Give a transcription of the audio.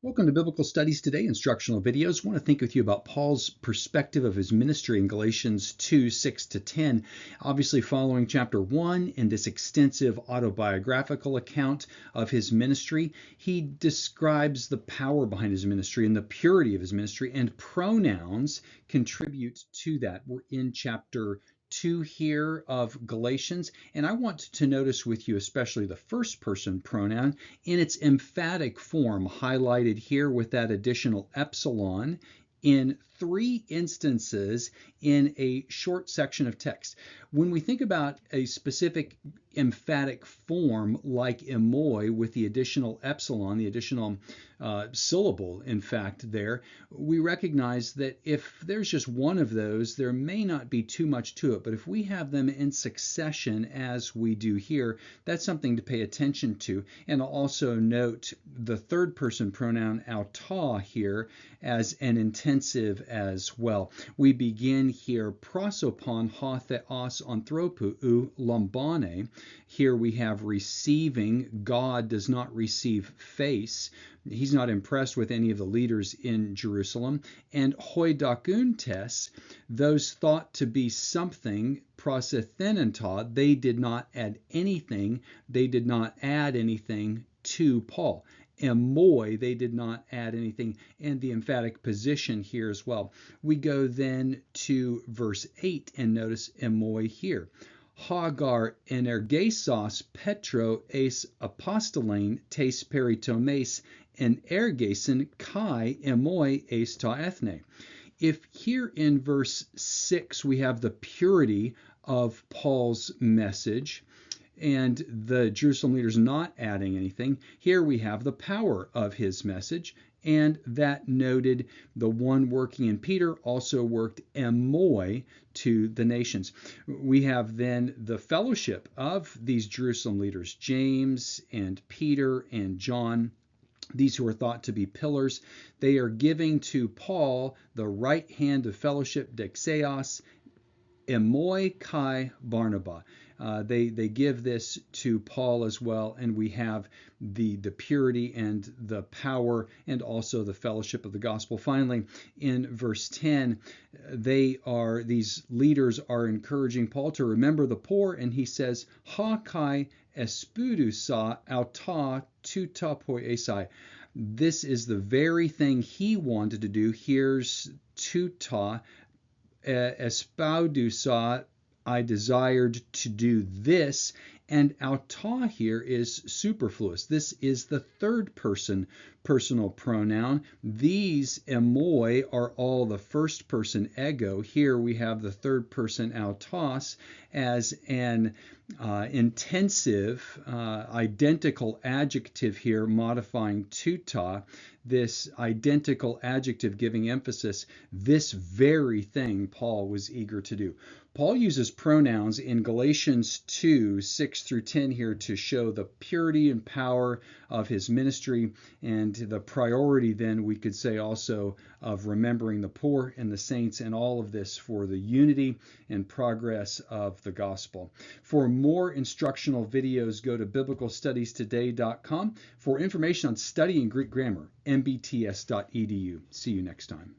Welcome to Biblical Studies Today, instructional videos. I want to think with you about Paul's perspective of his ministry in Galatians 2, 6 to 10. Obviously, following chapter 1 in this extensive autobiographical account of his ministry, he describes the power behind his ministry and the purity of his ministry, and pronouns contribute to that. We're in chapter 2 here of Galatians, and I want to notice with you especially the first person pronoun in its emphatic form, highlighted here with that additional epsilon in 3 instances in a short section of text. When we think about a specific emphatic form like emoi with the additional epsilon, the additional syllable, in fact, there, we recognize that if there's just one of those, there may not be too much to it. But if we have them in succession, as we do here, that's something to pay attention to. And I'll also note the third person pronoun auta here as an intensive as well. We begin here prosopon ha theos anthropou ou lambane. Here we have receiving. God does not receive face. He's not impressed with any of the leaders in Jerusalem. And hoidakuntes, those thought to be something, prosithenanta, they did not add anything. They did not add anything to Paul. Emoi, they did not add anything, and the emphatic position here as well. We go then to verse 8 and notice emoi here. Hagar energesos petro eis apostolain tes peritomes en ergesin kai emoi eis ta ethne. If here in verse 6 we have the purity of Paul's message, and the Jerusalem leaders not adding anything, here we have the power of his message, and that noted the one working in Peter also worked emoi to the nations. We have then the fellowship of these Jerusalem leaders, James and Peter and John, these who are thought to be pillars. They are giving to Paul the right hand of fellowship, dexeos, emoi kai Barnaba. They give this to Paul as well, and we have the purity and the power and also the fellowship of the gospel. Finally, in verse 10, these leaders are encouraging Paul to remember the poor, and he says, ha kai espudusa auta tuta poiesai. This is the very thing he wanted to do. Here's tuta, espaudusa, I desired to do this, and auta here is superfluous. This is the third person personal pronoun. These emoi are all the first person ego. Here we have the third person autos as an intensive, identical adjective here modifying tuta, this identical adjective giving emphasis, this very thing Paul was eager to do. Paul uses pronouns in Galatians 2, 6 through 10 here to show the purity and power of his ministry, and the priority then, we could say also, of remembering the poor and the saints, and all of this for the unity and progress of the gospel. For more instructional videos, go to biblicalstudiestoday.com. For information on studying Greek grammar, mbts.edu. See you next time.